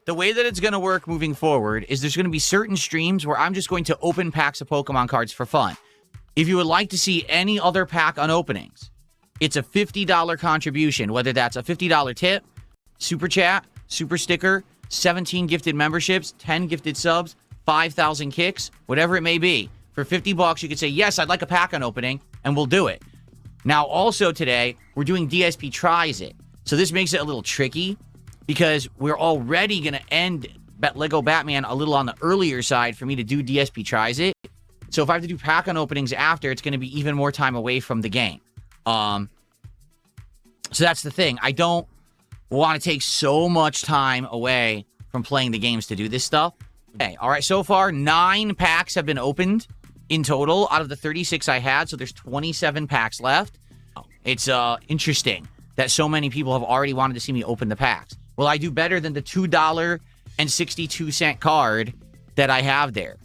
the way that it's going to work moving forward is there's going to be certain streams where I'm just going to open packs of Pokemon cards for fun. If you would like to see any other pack unopenings, it's a $50 contribution, whether that's a $50 tip, super chat, super sticker, 17 gifted memberships, 10 gifted subs, 5,000 kicks, whatever it may be. For $50, you could say, yes, I'd like a pack unopening, and we'll do it. Now, also today, we're doing DSP Tries It. So this makes it a little tricky because we're already going to end Lego Batman a little on the earlier side for me to do DSP Tries It. So if I have to do pack unopenings after, it's going to be even more time away from the game. So that's the thing. I don't want to take so much time away from playing the games to do this stuff. Okay, all right. So far, 9 packs have been opened in total out of the 36 I had. So there's 27 packs left. It's interesting that so many people have already wanted to see me open the packs. Will I do better than the $2.62 card that I have there?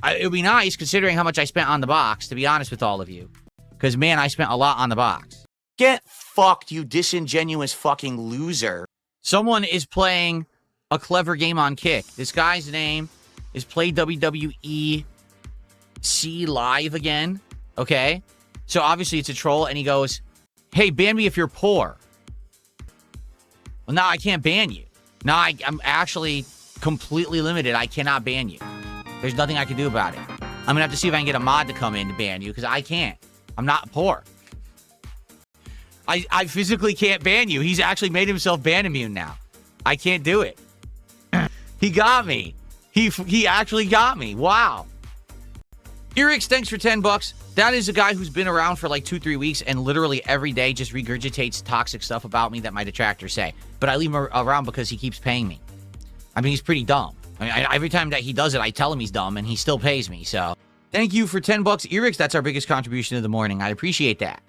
It would be nice considering how much I spent on the box, to be honest with all of you. Because, man, I spent a lot on the box. Get fucked, you disingenuous fucking loser. Someone is playing a clever game on Kick. This guy's name is Play WWE C Live again. Okay? So, obviously, it's a troll, and he goes, hey, ban me if you're poor. Well, now I can't ban you. Now I'm actually completely limited. I cannot ban you. There's nothing I can do about it. I'm going to have to see if I can get a mod to come in to ban you, because I can't. I'm not poor. I physically can't ban you. He's actually made himself ban immune now. I can't do it. He got me. He actually got me. Wow. Erix, thanks for $10. That is a guy who's been around for like 2-3 weeks and literally every day just regurgitates toxic stuff about me that my detractors say. But I leave him around because he keeps paying me. I mean, he's pretty dumb. I mean, every time that he does it, I tell him he's dumb and he still pays me. So thank you for $10, Erix. That's our biggest contribution of the morning. I appreciate that.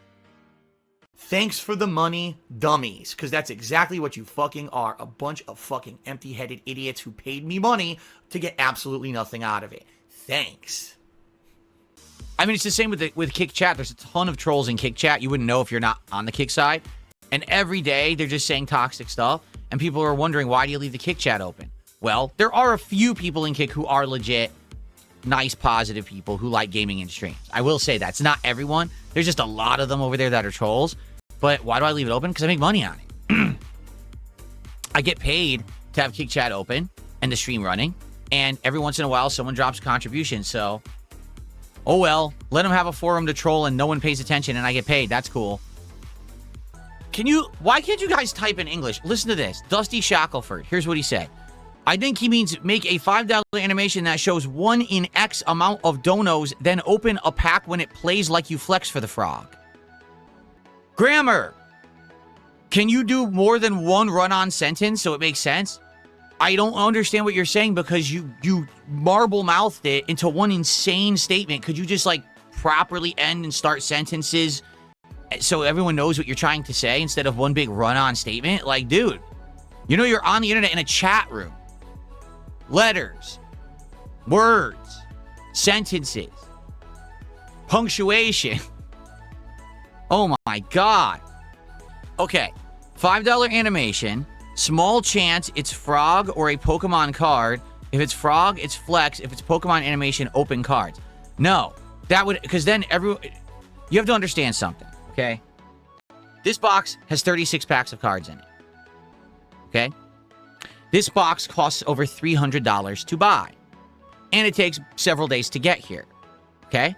Thanks for the money, dummies, because that's exactly what you fucking are. A bunch of fucking empty-headed idiots who paid me money to get absolutely nothing out of it. Thanks. I mean, it's the same with Kick Chat. There's a ton of trolls in Kick Chat. You wouldn't know if you're not on the Kick side. And every day, they're just saying toxic stuff. And people are wondering, why do you leave the Kick Chat open? Well, there are a few people in Kick who are legit, nice, positive people who like gaming in streams. I will say that. It's not everyone. There's just a lot of them over there that are trolls. But why do I leave it open? Because I make money on it. I get paid to have Kick Chat open and the stream running. And every once in a while, someone drops a contribution. So, oh well. Let them have a forum to troll and no one pays attention and I get paid. That's cool. Why can't you guys type in English? Listen to this. Dusty Shackelford. Here's what he said. I think he means make a $5 animation that shows 1 in X amount of donos, then open a pack when it plays like you flex for the frog. Grammar. Can you do more than one run-on sentence so it makes sense? I don't understand what you're saying because you marble-mouthed it into one insane statement. Could you just, like, properly end and start sentences so everyone knows what you're trying to say instead of one big run-on statement? Like, dude, you know you're on the internet in a chat room. Letters, words, sentences, punctuation. Oh my God. Okay, $5 animation. Small chance it's frog or a Pokemon card. If it's frog, it's flex. If it's Pokemon animation, open cards. No, that would, because then you have to understand something, okay? This box has 36 packs of cards in it, okay? This box costs over $300 to buy, and it takes several days to get here, okay?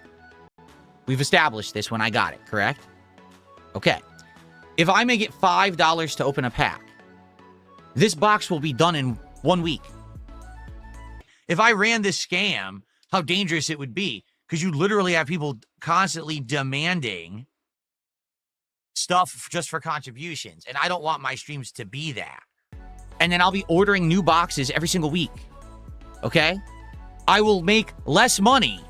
We've established this when I got it, correct? Okay. If I make it $5 to open a pack, this box will be done in 1 week. If I ran this scam, how dangerous it would be, because you literally have people constantly demanding stuff just for contributions, and I don't want my streams to be that. And then I'll be ordering new boxes every single week, okay? I will make less money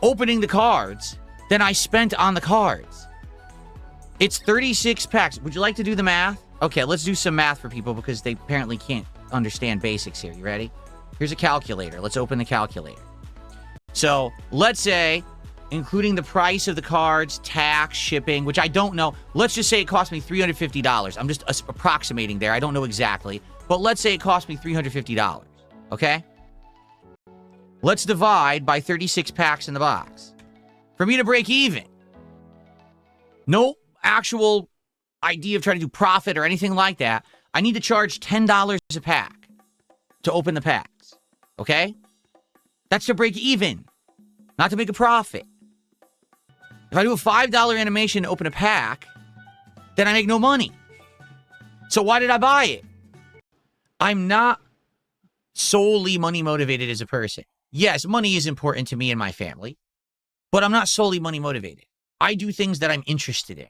opening the cards than I spent on the cards. It's 36 packs. Would you like to do the math? Okay, let's do some math for people because they apparently can't understand basics here. You ready? Here's a calculator. Let's open the calculator. So let's say, including the price of the cards, tax, shipping, which I don't know. Let's just say it cost me $350. I'm just approximating there. I don't know exactly. But let's say it cost me $350, okay? Let's divide by 36 packs in the box. For me to break even, no actual idea of trying to do profit or anything like that, I need to charge $10 a pack to open the packs, okay? That's to break even, not to make a profit. If I do a $5 animation to open a pack, then I make no money. So why did I buy it? I'm not solely money motivated as a person. Yes, money is important to me and my family, but I'm not solely money motivated. I do things that I'm interested in.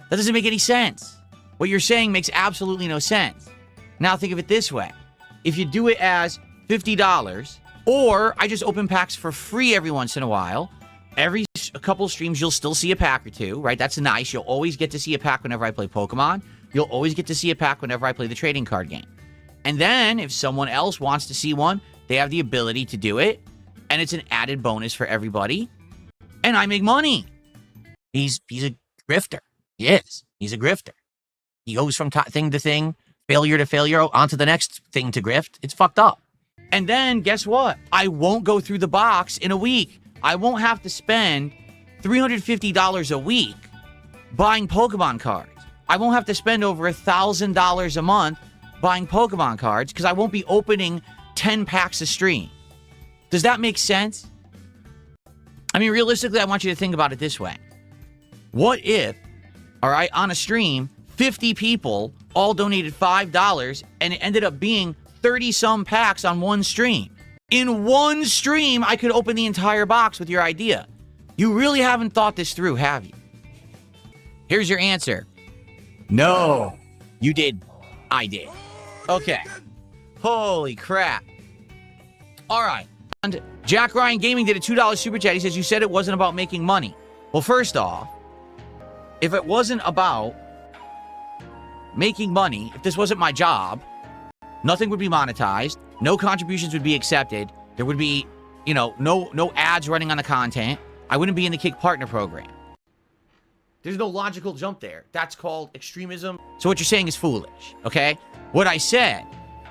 That doesn't make any sense. What you're saying makes absolutely no sense. Now think of it this way. If you do it as $50, or I just open packs for free every once in a while, every couple streams you'll still see a pack or two, right? That's nice. You'll always get to see a pack whenever I play Pokemon. You'll always get to see a pack whenever I play the trading card game. And then if someone else wants to see one, they have the ability to do it, and it's an added bonus for everybody. And I make money. He's a grifter. He is. He's a grifter. He goes from thing to thing, failure to failure, onto the next thing to grift. It's fucked up. And then guess what? I won't go through the box in a week. I won't have to spend $350 a week buying Pokemon cards. I won't have to spend over $1,000 a month buying Pokemon cards because I won't be opening 10 packs a stream. Does that make sense? I mean, realistically, I want you to think about it this way. What if, all right, on a stream, 50 people all donated $5 and it ended up being 30-some packs on one stream? In one stream, I could open the entire box with your idea. You really haven't thought this through, have you? Here's your answer. No, you did. I did. Okay. Holy crap. All right. And Jack Ryan Gaming did a $2 super chat. He says, you said it wasn't about making money. Well, first off, if it wasn't about making money, if this wasn't my job, nothing would be monetized. No contributions would be accepted. There would be, no ads running on the content. I wouldn't be in the Kick Partner program. There's no logical jump there. That's called extremism. So what you're saying is foolish, okay? What I said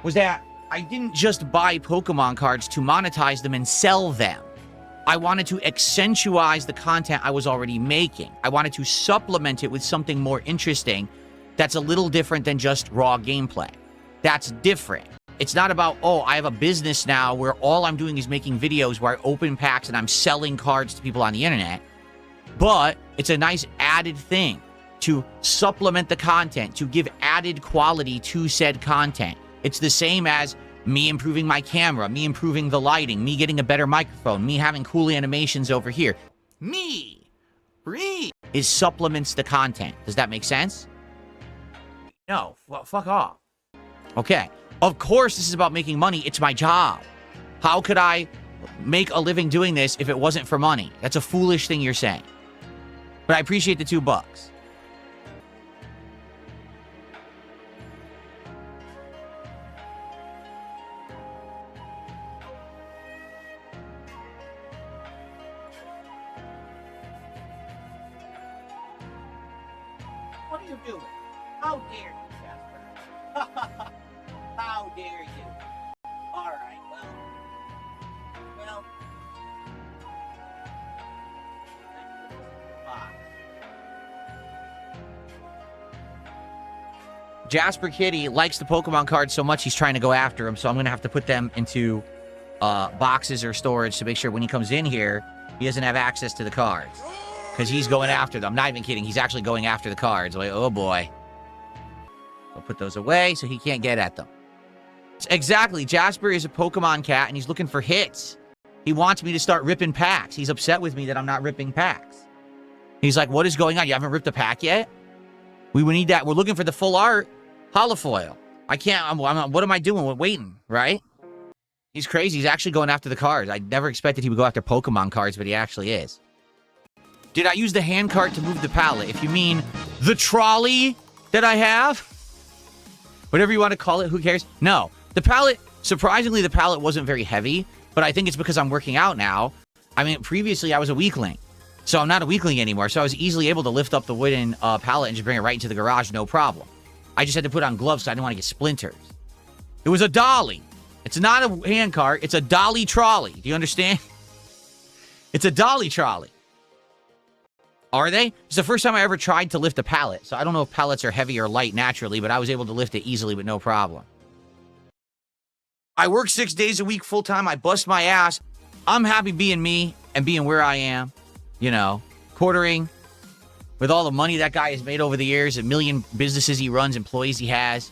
was that I didn't just buy Pokemon cards to monetize them and sell them. I wanted to accentuate the content I was already making. I wanted to supplement it with something more interesting that's a little different than just raw gameplay. That's different. It's not about, oh, I have a business now where all I'm doing is making videos where I open packs and I'm selling cards to people on the internet. But it's a nice added thing to supplement the content, to give added quality to said content. It's the same as me improving my camera, me improving the lighting, me getting a better microphone, me having cool animations over here. Is supplements the content. Does that make sense? No, well, fuck off. Okay. Of course this is about making money. It's my job. How could I make a living doing this if it wasn't for money? That's a foolish thing you're saying. But I appreciate the $2. What are you doing? How dare you, Jasper? How dare you? All right, well. Jasper Kitty likes the Pokemon cards so much he's trying to go after them, so I'm going to have to put them into boxes or storage to make sure when he comes in here, he doesn't have access to the cards. Because he's going after them. I'm not even kidding. He's actually going after the cards. Like, oh boy. I'll put those away so he can't get at them. Exactly. Jasper is a Pokemon cat, and he's looking for hits. He wants me to start ripping packs. He's upset with me that I'm not ripping packs. He's like, what is going on? You haven't ripped a pack yet? We need that. We're looking for the full art holofoil. I can't. What am I doing? We're waiting, right? He's crazy. He's actually going after the cards. I never expected he would go after Pokemon cards, but he actually is. Did I use the hand cart to move the pallet? If you mean the trolley that I have, whatever you want to call it, who cares? No. The pallet, surprisingly, the pallet wasn't very heavy, but I think it's because I'm working out now. I mean, previously I was a weakling, so I'm not a weakling anymore, so I was easily able to lift up the wooden pallet and just bring it right into the garage, no problem. I just had to put on gloves because I didn't want to get splinters. It was a dolly. It's not a handcart. It's a dolly trolley. Do you understand? It's a dolly trolley. Are they? It's the first time I ever tried to lift a pallet. So I don't know if pallets are heavy or light naturally, but I was able to lift it easily with no problem. I work 6 days a week full time. I bust my ass. I'm happy being me and being where I am. You know, quartering with all the money that guy has made over the years, a million businesses he runs, employees he has.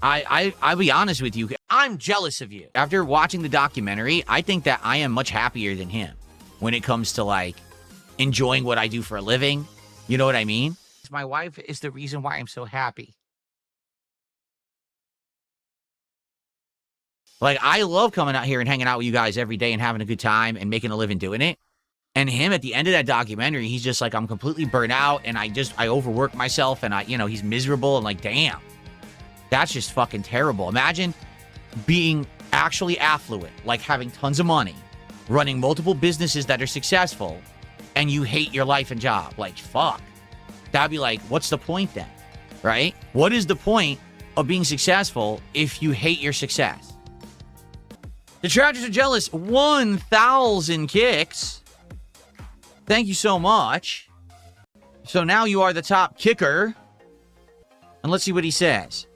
I'll be honest with you. I'm jealous of you. After watching the documentary, I think that I am much happier than him when it comes to like enjoying what I do for a living. You know what I mean? My wife is the reason why I'm so happy. Like, I love coming out here and hanging out with you guys every day and having a good time and making a living doing it. And him at the end of that documentary, he's just like, I'm completely burnt out and I overwork myself and he's miserable and like, damn, that's just fucking terrible. Imagine being actually affluent, like having tons of money, running multiple businesses that are successful, and you hate your life and job. Like, fuck. That'd be like, what's the point then? Right? What is the point of being successful if you hate your success? Detractors are jealous. 1,000 kicks. Thank you so much. So now you are the top kicker. And let's see what he says.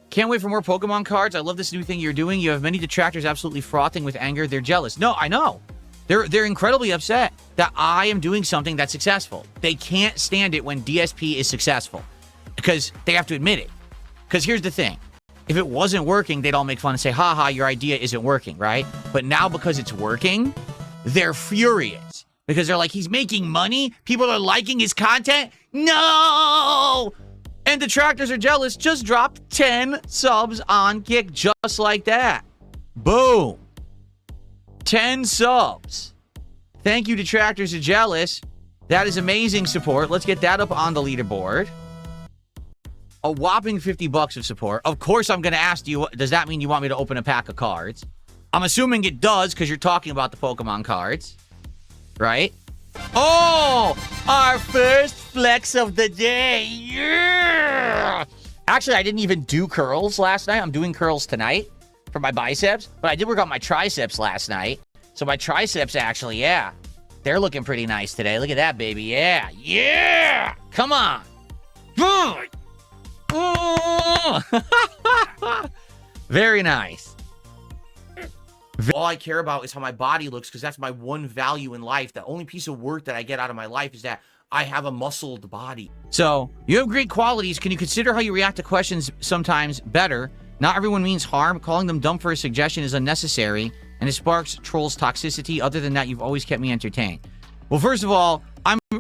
Can't wait for more Pokemon cards. I love this new thing you're doing. You have many detractors absolutely frothing with anger. They're jealous. No, I know. They're incredibly upset that I am doing something that's successful. They can't stand it when DSP is successful because they have to admit it. Because here's the thing. If it wasn't working, they'd all make fun and say, ha ha, your idea isn't working, right? But now because it's working, they're furious. Because they're like, he's making money? People are liking his content? No! And detractors are jealous. Just dropped 10 subs on Kick just like that. Boom. 10 subs. Thank you, detractors are jealous. That is amazing support. Let's get that up on the leaderboard. A whopping 50 bucks of support. Of course, I'm going to ask you, does that mean you want me to open a pack of cards? I'm assuming it does because you're talking about the Pokemon cards. Right? Oh! Our first flex of the day. Yeah! Actually, I didn't even do curls last night. I'm doing curls tonight for my biceps. But I did work out my triceps last night. So my triceps actually, yeah. They're looking pretty nice today. Look at that, baby. Yeah. Yeah! Come on. Very nice. All I care about is how my body looks because that's my one value in life. The only piece of work that I get out of my life is that I have a muscled body. So, you have great qualities. Can you consider how you react to questions sometimes better? Not everyone means harm. Calling them dumb for a suggestion is unnecessary, and it sparks trolls' toxicity. Other than that, you've always kept me entertained. Well, first of all,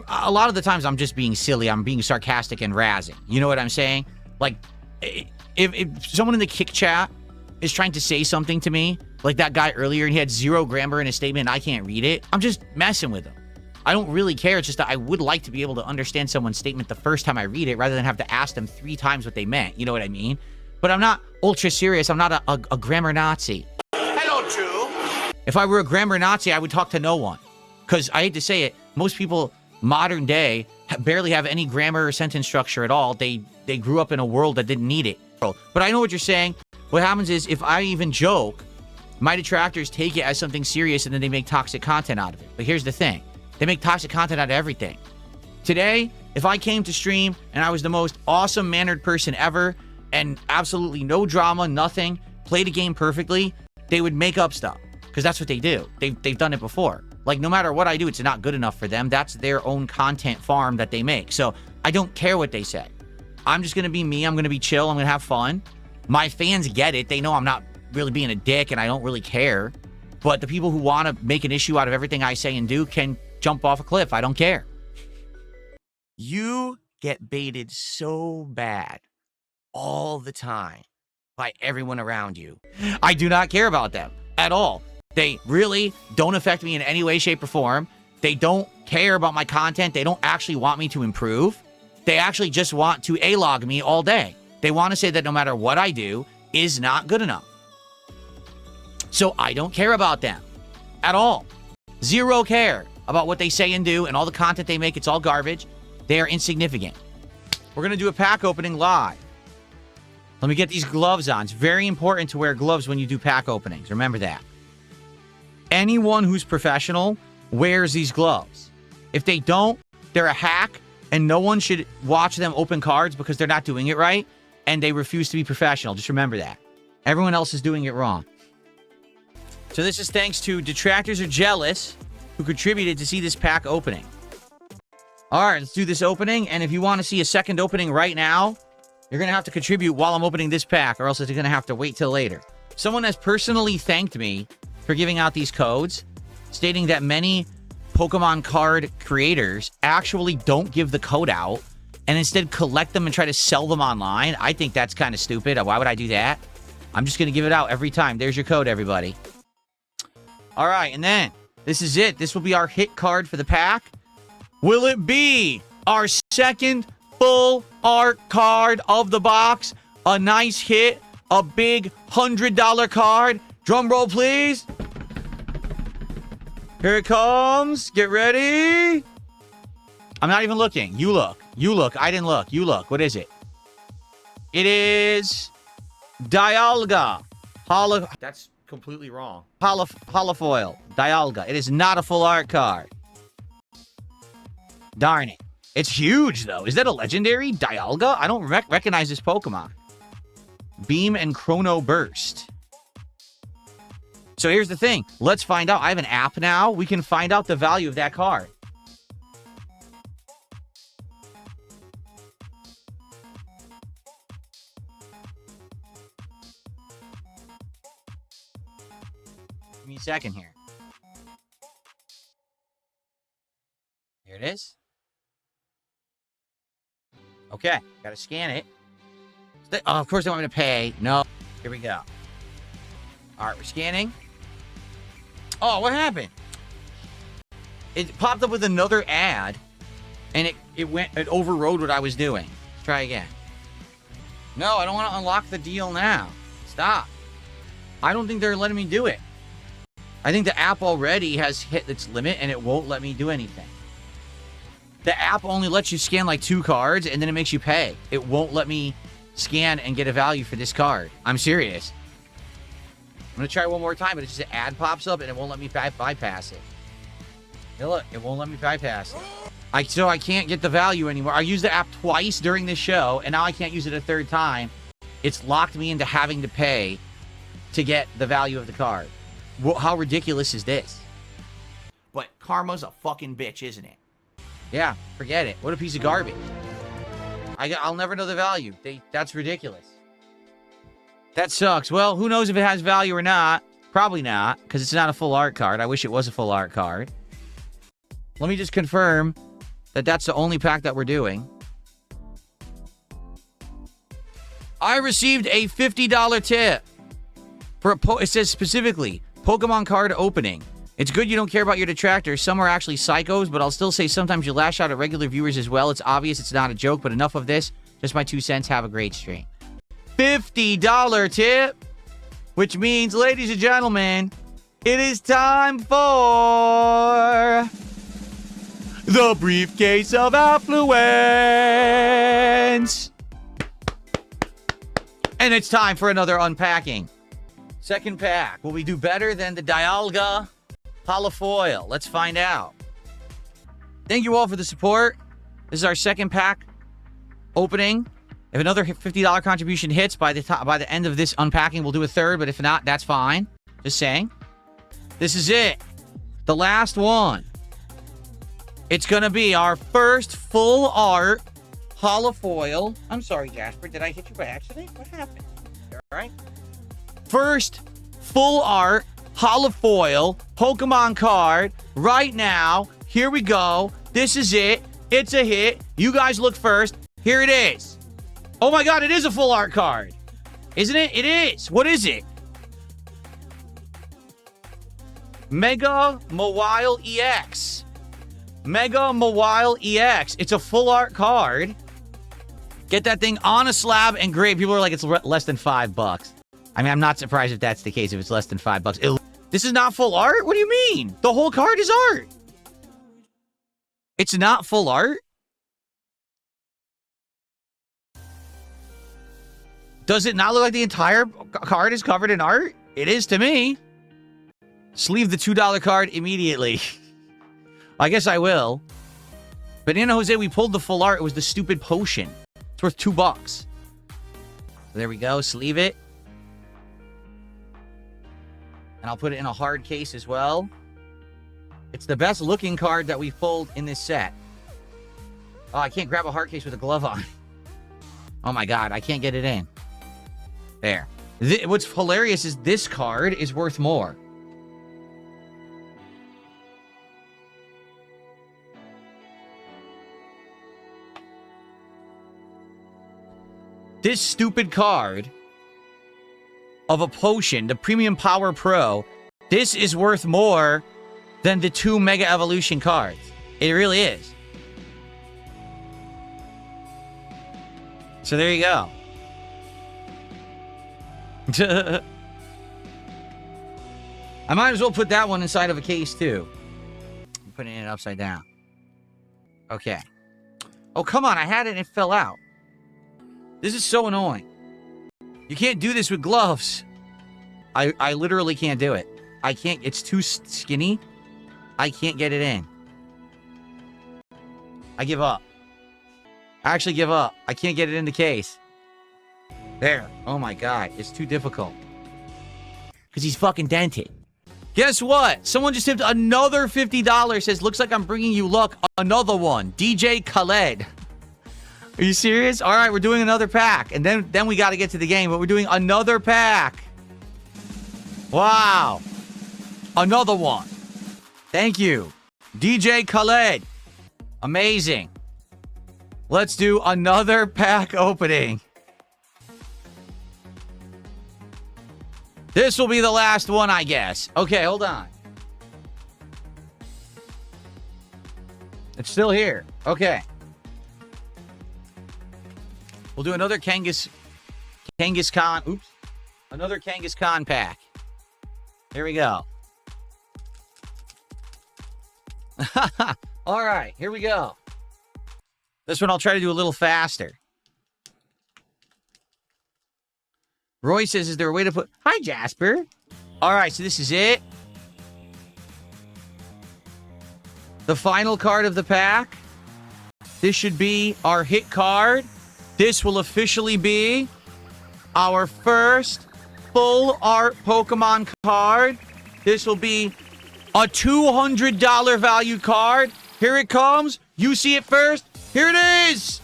a lot of the times I'm just being silly. I'm being sarcastic and razzing. You know what I'm saying? Like, if someone in the Kick chat is trying to say something to me, like that guy earlier, and he had zero grammar in his statement and I can't read it, I'm just messing with him. I don't really care. It's just that I would like to be able to understand someone's statement the first time I read it rather than have to ask them 3 times what they meant. You know what I mean? But I'm not ultra serious. I'm not a grammar Nazi. Hello, Drew. If I were a grammar Nazi, I would talk to no one. Because I hate to say it, most people modern day barely have any grammar or sentence structure at all. They grew up in a world that didn't need it. But I know what you're saying. What happens is if I even joke, my detractors take it as something serious and then they make toxic content out of it. But here's the thing. They make toxic content out of everything. Today, if I came to stream and I was the most awesome mannered person ever and absolutely no drama, nothing, played a game perfectly, they would make up stuff. Because that's what they do. They've done it before. Like, no matter what I do, it's not good enough for them. That's their own content farm that they make. So I don't care what they say. I'm just going to be me. I'm going to be chill. I'm going to have fun. My fans get it. They know I'm not really being a dick and I don't really care. But the people who want to make an issue out of everything I say and do can jump off a cliff. I don't care. You get baited so bad all the time by everyone around you. I do not care about them at all. They really don't affect me in any way, shape, or form. They don't care about my content. They don't actually want me to improve. They actually just want to A-log me all day. They want to say that no matter what I do is not good enough. So I don't care about them at all. Zero care about what they say and do and all the content they make. It's all garbage. They are insignificant. We're going to do a pack opening live. Let me get these gloves on. It's very important to wear gloves when you do pack openings. Remember that. Anyone who's professional wears these gloves. If they don't, they're a hack, and no one should watch them open cards because they're not doing it right, and they refuse to be professional. Just remember that. Everyone else is doing it wrong. So this is thanks to Detractors Are Jealous, who contributed to see this pack opening. All right, let's do this opening, and if you want to see a second opening right now, you're going to have to contribute while I'm opening this pack, or else you're going to have to wait till later. Someone has personally thanked me for giving out these codes, stating that many Pokemon card creators actually don't give the code out and instead collect them and try to sell them online. I think that's kind of stupid. Why would I do that? I'm just going to give it out every time. There's your code, everybody. All right, and then this is it. This will be our hit card for the pack. Will it be our second full art card of the box? A nice hit, a big $100 card. Drum roll, please. Here it comes. Get ready. I'm not even looking. You look. You look. I didn't look. You look. What is it? It is Dialga. That's completely wrong. Holofoil. Dialga. It is not a full art card. Darn it. It's huge, though. Is that a legendary? Dialga? I don't recognize this Pokemon. Beam and Chrono Burst. So here's the thing. Let's find out. I have an app now. We can find out the value of that card. Give me a second here. Here it is. Okay, gotta scan it. Oh, of course they want me to pay. No. Here we go. All right, we're scanning. Oh, what happened? It popped up with another ad, and it overrode what I was doing. Let's try again. No, I don't want to unlock the deal now. Stop. I don't think they're letting me do it. I think the app already has hit its limit, and it won't let me do anything. The app only lets you scan like 2 cards, and then it makes you pay. It won't let me scan and get a value for this card. I'm serious. I'm going to try one more time, but it's just an ad pops up, and it won't let me bypass it. Hey, look, it won't let me bypass it. So I can't get the value anymore. I used the app twice during this show, and now I can't use it a third time. It's locked me into having to pay to get the value of the card. How ridiculous is this? But karma's a fucking bitch, isn't it? Yeah, forget it. What a piece of garbage. I'll never know the value. That's ridiculous. That sucks. Well, who knows if it has value or not? Probably not, because it's not a full art card. I wish it was a full art card. Let me just confirm that that's the only pack that we're doing. I received a $50 tip. It says specifically, Pokemon card opening. It's good you don't care about your detractors. Some are actually psychos, but I'll still say sometimes you lash out at regular viewers as well. It's obvious it's not a joke, but enough of this. Just my 2 cents. Have a great stream. $50 tip, which means, ladies and gentlemen, it is time for the briefcase of affluence. And it's time for another unpacking. Second pack. Will we do better than the Dialga Holofoil? Let's find out. Thank you all for the support. This is our second pack opening. If another $50 contribution hits by the end of this unpacking, we'll do a third, but if not, that's fine. Just saying. This is it. The last one. It's going to be our first full art Holofoil. I'm sorry, Jasper. Did I hit you by accident? What happened? You all right? First full art Holofoil Pokemon card right now. Here we go. This is it. It's a hit. You guys look first. Here it is. Oh my god, it is a full art card. Isn't it? It is. What is it? Mega Mawile EX. Mega Mawile EX. It's a full art card. Get that thing on a slab and grade. People are like, it's less than $5. I mean, I'm not surprised if that's the case, if it's less than $5. This is not full art? What do you mean? The whole card is art. It's not full art? Does it not look like the entire card is covered in art? It is to me. Sleeve the $2 card immediately. I guess I will. Banana Jose, we pulled the full art. It was the stupid potion. It's worth $2. There we go. Sleeve it. And I'll put it in a hard case as well. It's the best looking card that we've pulled in this set. Oh, I can't grab a hard case with a glove on. Oh my God, I can't get it in. There. What's hilarious is this card is worth more. This stupid card of a potion, the Premium Power Pro, this is worth more than the 2 Mega Evolution cards. It really is. So there you go. I might as well put that one inside of a case too. I'm putting it upside down. Okay. Oh, come on. I had it and it fell out. This is so annoying. You can't do this with gloves. I literally can't do it. I can't. It's too skinny. I can't get it in. I give up. I actually give up. I can't get it in the case. There. Oh my God. It's too difficult. Because he's fucking dented. Guess what? Someone just tipped another $50. Says, looks like I'm bringing you luck. Another one. DJ Khaled. Are you serious? All right, we're doing another pack. And then we got to get to the game. But we're doing another pack. Wow. Another one. Thank you. DJ Khaled. Amazing. Let's do another pack opening. This will be the last one, I guess. Okay, hold on. It's still here. Okay. We'll do another Kangaskhan. Oops. Another Kangaskhan pack. Here we go. All right, here we go. This one I'll try to do a little faster. Roy says, is there a way to put... Hi, Jasper. All right, so this is it. The final card of the pack. This should be our hit card. This will officially be our first full art Pokemon card. This will be a $200 value card. Here it comes. You see it first. Here it is.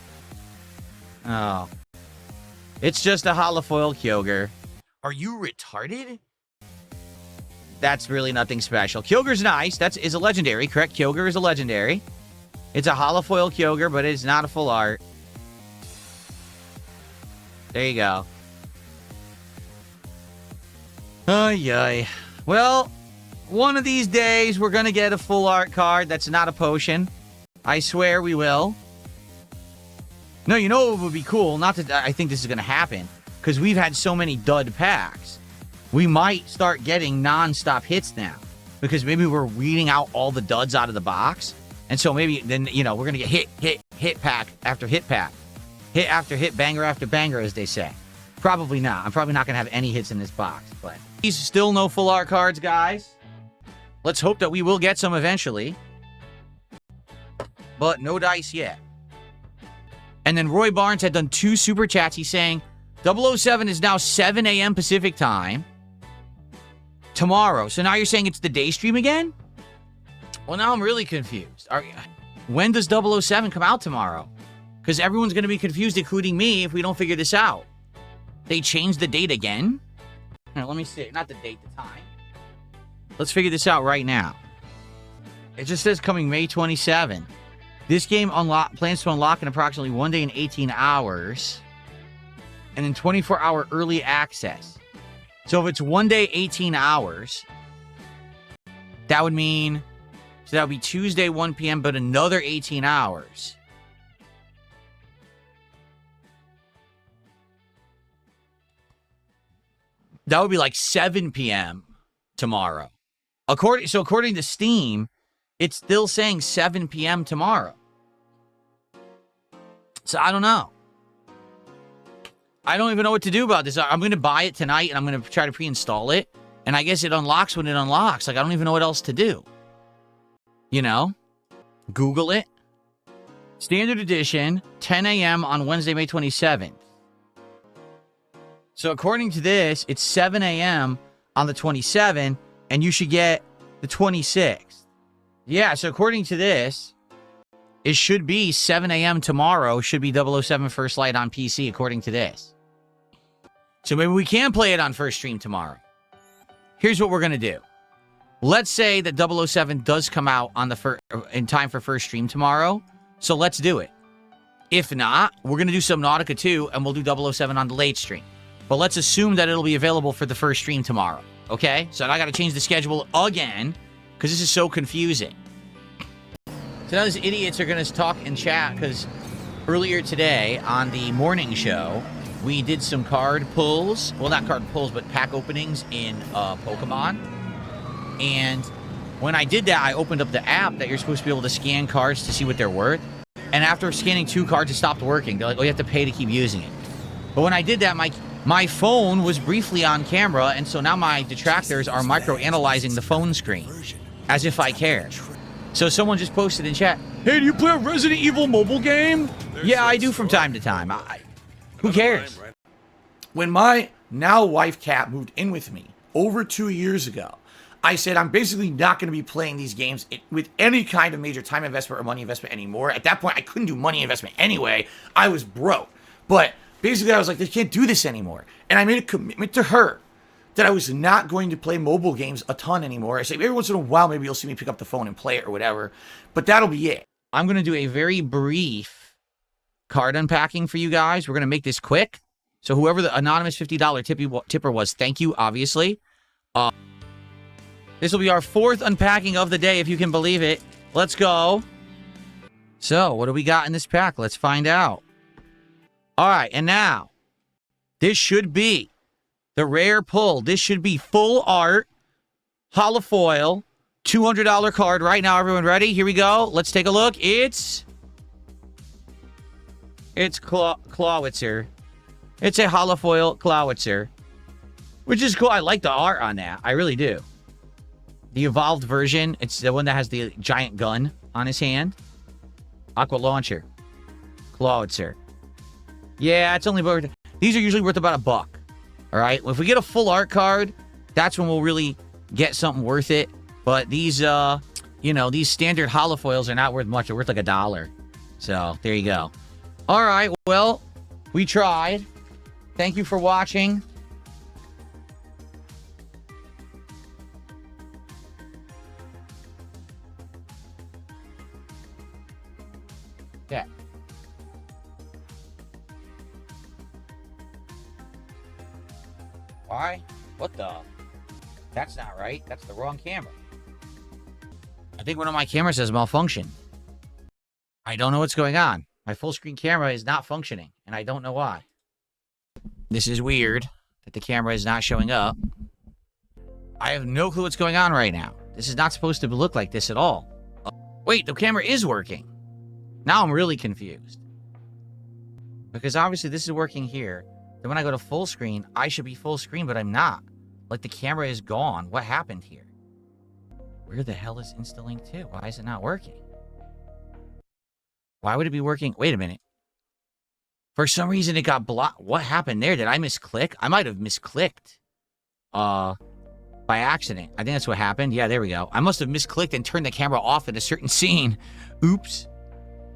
Oh. It's just a holofoil Kyogre. Are you retarded? That's really nothing special. Kyogre's nice. Is a legendary, correct? Kyogre is a legendary. It's a holofoil Kyogre, but it's not a full art. There you go. Ay, ay. Well, one of these days, we're going to get a full art card that's not a potion. I swear we will. No, you know what would be cool? Not that I think this is going to happen, because we've had so many dud packs. We might start getting non-stop hits now, because maybe we're weeding out all the duds out of the box. And so maybe then, you know, we're going to get hit pack after hit pack. Hit after hit, banger after banger, as they say. Probably not. I'm probably not going to have any hits in this box, but these still no full art cards, guys. Let's hope that we will get some eventually. But no dice yet. And then Roy Barnes had done 2 super chats. He's saying 007 is now 7 a.m. Pacific time tomorrow. So now you're saying it's the day stream again? Well, now I'm really confused. When does 007 come out tomorrow? Because everyone's going to be confused, including me, if we don't figure this out. They changed the date again? Here, let me see. Not the date, the time. Let's figure this out right now. It just says coming May 27. This game plans to unlock in approximately 1 day and 18 hours. And in 24-hour early access. So if it's 1 day, 18 hours, that would mean... So that would be Tuesday, 1 p.m., but another 18 hours. That would be like 7 p.m. tomorrow. According to Steam, it's still saying 7 p.m. tomorrow. So I don't know. I don't even know what to do about this. I'm going to buy it tonight, and I'm going to try to pre-install it. And I guess it unlocks when it unlocks. Like, I don't even know what else to do. You know? Google it. Standard edition, 10 a.m. on Wednesday, May 27th. So according to this, it's 7 a.m. on the 27th, and you should get the 26th. Yeah, so according to this, it should be 7 a.m. tomorrow, should be 007 First Light on PC, according to this. So maybe we can play it on First Stream tomorrow. Here's what we're going to do. Let's say that 007 does come out on the in time for First Stream tomorrow, so let's do it. If not, we're going to do Subnautica 2, and we'll do 007 on the late stream. But let's assume that it'll be available for the First Stream tomorrow, okay? So I got to change the schedule again, because this is so confusing. So now these idiots are going to talk and chat, because earlier today on the morning show, we did some card pulls. Well, not card pulls, but pack openings in Pokemon. And when I did that, I opened up the app that you're supposed to be able to scan cards to see what they're worth. And after scanning 2 cards, it stopped working. They're like, oh, you have to pay to keep using it. But when I did that, my phone was briefly on camera, and so now my detractors are micro-analyzing the phone screen as if I care. So someone just posted in chat, hey, do you play a Resident Evil mobile game? Yeah, I do from time to time. Who cares? When my now wife Kat moved in with me over 2 years ago, I said I'm basically not going to be playing these games with any kind of major time investment or money investment anymore. At that point, I couldn't do money investment anyway. I was broke. But basically, I was like, they can't do this anymore. And I made a commitment to her that I was not going to play mobile games a ton anymore. I say every once in a while, maybe you'll see me pick up the phone and play it or whatever. But that'll be it. I'm going to do a very brief card unpacking for you guys. We're going to make this quick. So whoever the anonymous $50 tipper was, thank you, obviously. This will be our 4th unpacking of the day, if you can believe it. Let's go. So, what do we got in this pack? Let's find out. All right, and now, this should be the rare pull. This should be full art, holofoil, $200 card right now. Everyone ready? Here we go. Let's take a look. It's Clawitzer. It's a holofoil Clawitzer, which is cool. I like the art on that. I really do. The evolved version, it's the one that has the giant gun on his hand. Aqua Launcher. Clawitzer. Yeah, it's only worth... These are usually worth about $1. All right? If we get a full art card, that's when we'll really get something worth it. But these, these standard holofoils are not worth much. They're worth like $1. So, there you go. All right, well, we tried. Thank you for watching. Yeah. Why? What the? That's not right. That's the wrong camera. I think one of my cameras has malfunctioned. I don't know what's going on. My full screen camera is not functioning, and I don't know why. This is weird that the camera is not showing up. I have no clue what's going on right now. This is not supposed to look like this at all. Wait, the camera is working. Now I'm really confused. Because obviously this is working here. Then when I go to full screen, I should be full screen, but I'm not. Like the camera is gone. What happened here? Where the hell is Instalink 2? Why is it not working? Why would it be working? Wait a minute. For some reason it got blocked. What happened there? Did I misclick? I might have misclicked. By accident. I think that's what happened. Yeah, there we go. I must have misclicked and turned the camera off in a certain scene. Oops.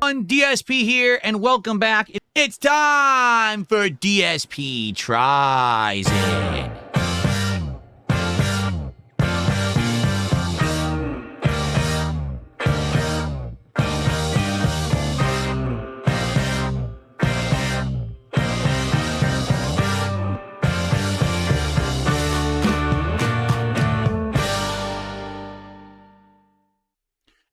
DSP here, and welcome back. It's time for DSP Tries It.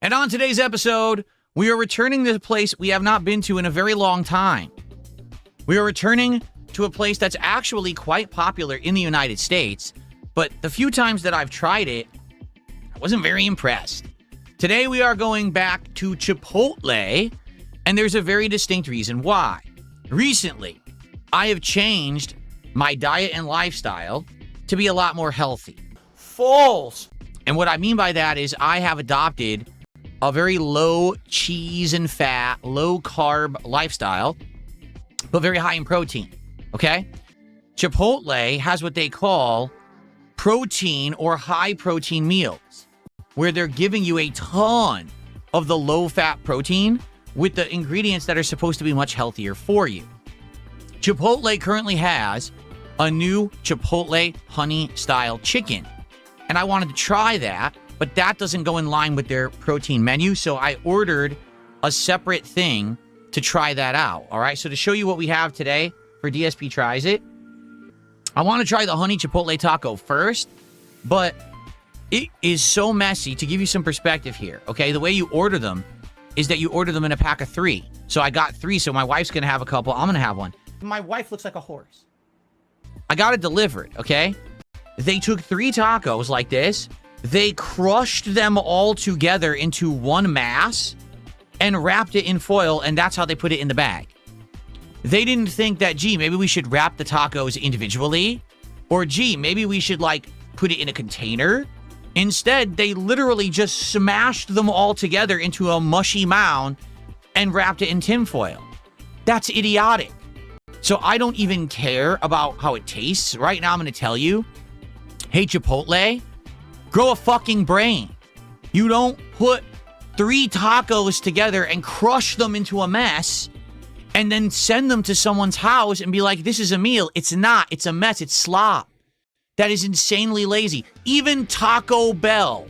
And on today's episode, we are returning to a place we have not been to in a very long time. We are returning to a place that's actually quite popular in the United States, but the few times that I've tried it, I wasn't very impressed. Today we are going back to Chipotle, and there's a very distinct reason why. Recently, I have changed my diet and lifestyle to be a lot more healthy. False. And what I mean by that is I have adopted a very low cheese and fat, low carb lifestyle, but very high in protein, okay? Chipotle has what they call protein or high protein meals, where they're giving you a ton of the low fat protein with the ingredients that are supposed to be much healthier for you. Chipotle currently has a new Chipotle honey style chicken, and I wanted to try that, but that doesn't go in line with their protein menu, so I ordered a separate thing to try that out, all right? So to show you what we have today for DSP Tries It, I want to try the honey Chipotle taco first, but it is so messy. To give you some perspective here, okay? The way you order them is that you order them in a pack of 3. So I got 3, so my wife's going to have a couple. I'm going to have one. My wife looks like a horse. I got it delivered, okay? They took 3 tacos like this. They crushed them all together into one mass and wrapped it in foil, and that's how they put it in the bag. They didn't think that, gee, maybe we should wrap the tacos individually, or gee, maybe we should, like, put it in a container. Instead, they literally just smashed them all together into a mushy mound and wrapped it in tinfoil. That's idiotic. So I don't even care about how it tastes. Right now, I'm going to tell you, hey, Chipotle, grow a fucking brain. You don't put 3 tacos together and crush them into a mess and then send them to someone's house and be like, this is a meal. It's not. It's a mess. It's slop. That is insanely lazy. Even Taco Bell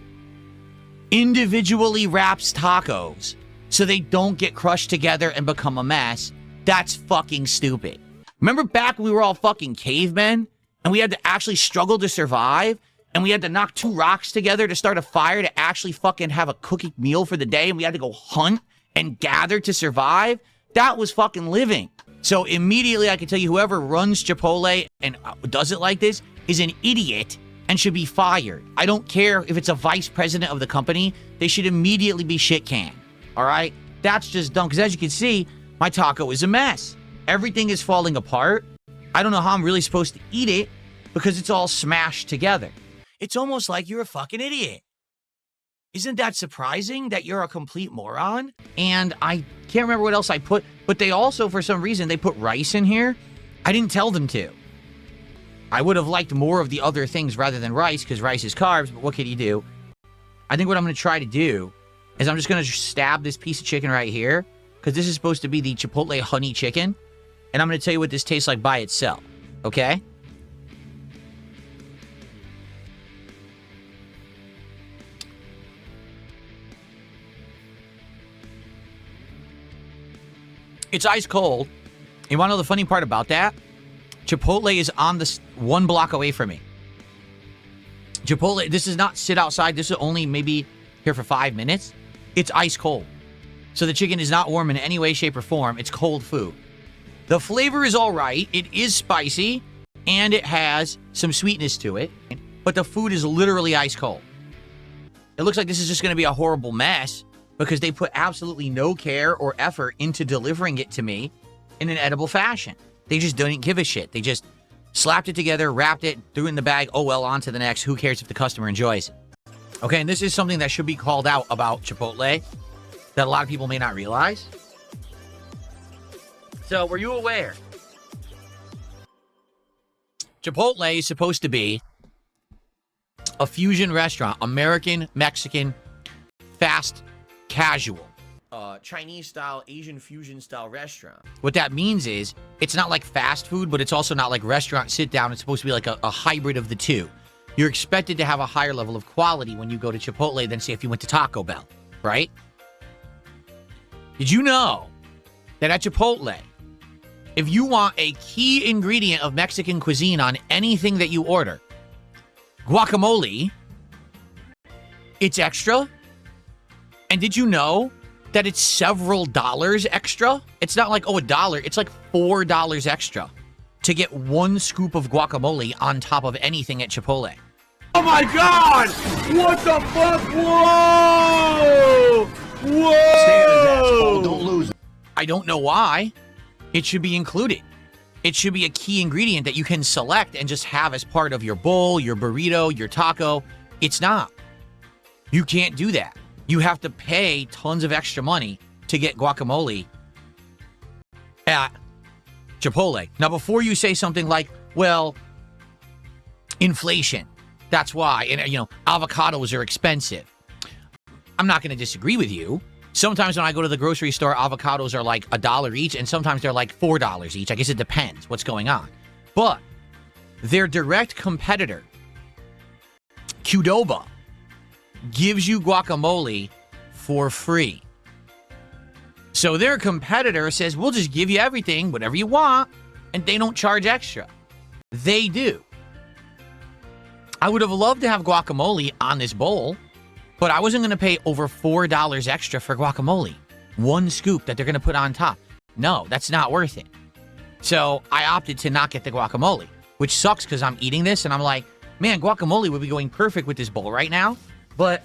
individually wraps tacos so they don't get crushed together and become a mess. That's fucking stupid. Remember back when we were all fucking cavemen and we had to actually struggle to survive? And we had to knock 2 rocks together to start a fire to actually fucking have a cooking meal for the day. And we had to go hunt and gather to survive. That was fucking living. So immediately I can tell you whoever runs Chipotle and does it like this is an idiot and should be fired. I don't care if it's a vice president of the company. They should immediately be shit canned. All right? That's just dumb. Because as you can see, my taco is a mess. Everything is falling apart. I don't know how I'm really supposed to eat it because it's all smashed together. It's almost like you're a fucking idiot. Isn't that surprising that you're a complete moron? And I can't remember what else I put, but they also, for some reason, they put rice in here. I didn't tell them to. I would have liked more of the other things rather than rice, because rice is carbs, but what can you do? I think what I'm going to try to do is I'm just going to stab this piece of chicken right here, because this is supposed to be the Chipotle honey chicken, and I'm going to tell you what this tastes like by itself, okay? It's ice cold. You want to know the funny part about that? Chipotle is on this 1 block away from me. Chipotle, this is not sit outside. This is only maybe here for 5 minutes. It's ice cold. So the chicken is not warm in any way, shape, or form. It's cold food. The flavor is all right. It is spicy, and it has some sweetness to it. But the food is literally ice cold. It looks like this is just going to be a horrible mess because they put absolutely no care or effort into delivering it to me in an edible fashion. They just didn't give a shit. They just slapped it together, wrapped it, threw it in the bag. Oh, well, on to the next. Who cares if the customer enjoys it? Okay, and this is something that should be called out about Chipotle that a lot of people may not realize. So, were you aware? Chipotle is supposed to be a fusion restaurant, American, Mexican, fast casual. Chinese style, Asian fusion style restaurant. What that means is it's not like fast food, but it's also not like restaurant sit down. It's supposed to be like a hybrid of the two. You're expected to have a higher level of quality when you go to Chipotle than, say, if you went to Taco Bell, right? Did you know that at Chipotle, if you want a key ingredient of Mexican cuisine on anything that you order, guacamole, it's extra? And did you know that it's several dollars extra? It's not like, oh, $1. It's like $4 extra to get 1 scoop of guacamole on top of anything at Chipotle. Oh my God! What the fuck? Whoa! Whoa! Don't lose it. I don't know why. It should be included. It should be a key ingredient that you can select and just have as part of your bowl, your burrito, your taco. It's not. You can't do that. You have to pay tons of extra money to get guacamole at Chipotle. Now, before you say something like, well, inflation, that's why, and avocados are expensive. I'm not going to disagree with you. Sometimes when I go to the grocery store, avocados are like $1 each, and sometimes they're like $4 each. I guess it depends what's going on. But their direct competitor, Qdoba, gives you guacamole for free. So their competitor says, we'll just give you everything, whatever you want, and they don't charge extra. They do. I would have loved to have guacamole on this bowl, but I wasn't going to pay over $4 extra for guacamole. One scoop that they're going to put on top. No, that's not worth it. So I opted to not get the guacamole, which sucks because I'm eating this and I'm like, man, guacamole would be going perfect with this bowl right now, but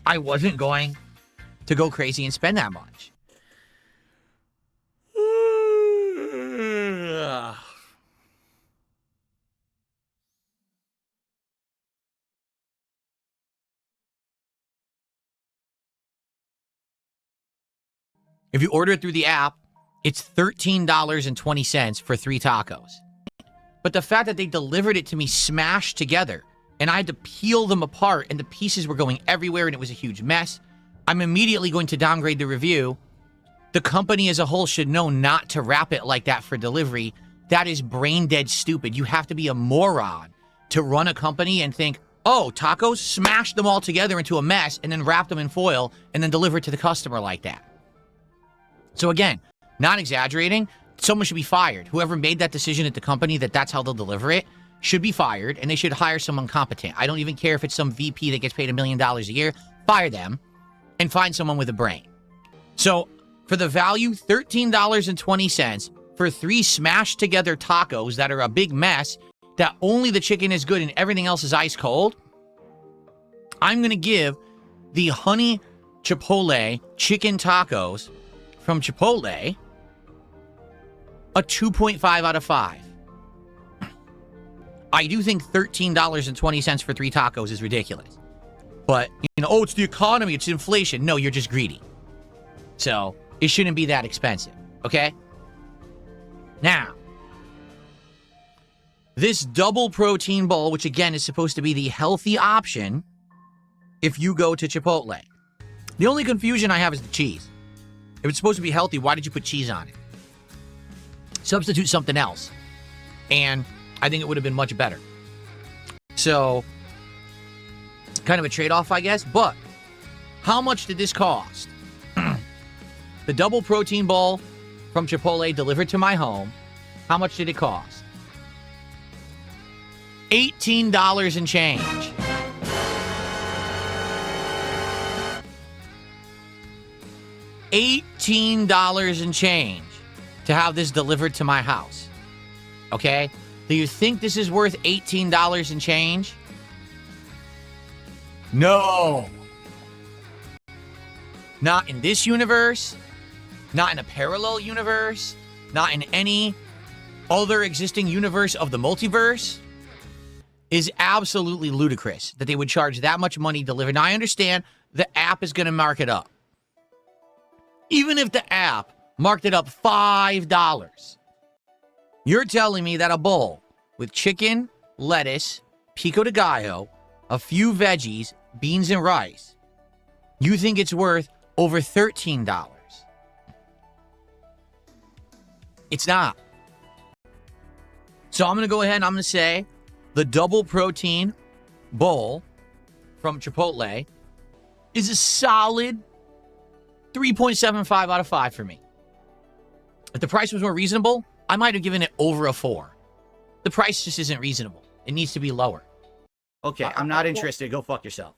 I wasn't going to go crazy and spend that much. If you order it through the app, it's $13.20 for 3 tacos. But the fact that they delivered it to me smashed together, and I had to peel them apart, and the pieces were going everywhere, and it was a huge mess, I'm immediately going to downgrade the review. The company as a whole should know not to wrap it like that for delivery. That is brain dead stupid. You have to be a moron to run a company and think, oh, tacos, smash them all together into a mess, and then wrap them in foil, and then deliver it to the customer like that. So again, not exaggerating, someone should be fired. Whoever made that decision at the company that that's how they'll deliver it should be fired, and they should hire someone competent. I don't even care if it's some VP that gets paid $1 million a year. Fire them and find someone with a brain. So for the value, $13.20 for 3 smashed together tacos that are a big mess, that only the chicken is good and everything else is ice cold, I'm going to give the honey Chipotle chicken tacos from Chipotle a 2.5 out of 5. I do think $13.20 for 3 tacos is ridiculous. But, oh, it's the economy, it's inflation. No, you're just greedy. So, it shouldn't be that expensive, okay? Now, this double protein bowl, which again is supposed to be the healthy option if you go to Chipotle. The only confusion I have is the cheese. If it's supposed to be healthy, why did you put cheese on it? Substitute something else. And I think it would have been much better. So, kind of a trade-off, I guess. But, how much did this cost? The double protein bowl from Chipotle delivered to my home. How much did it cost? $18 and change. $18 and change to have this delivered to my house. Okay? Do you think this is worth $18 and change? No. Not in this universe. Not in a parallel universe. Not in any other existing universe of the multiverse. Is absolutely ludicrous that they would charge that much money delivered. Now, I understand the app is going to mark it up. Even if the app marked it up $5, you're telling me that a bowl with chicken, lettuce, pico de gallo, a few veggies, beans, and rice, you think it's worth over $13? It's not. So I'm going to go ahead and I'm going to say the double protein bowl from Chipotle is a solid 3.75 out of 5 for me. If the price was more reasonable, I might have given it over a 4. The price just isn't reasonable. It needs to be lower. Okay, I'm not interested. Go fuck yourself.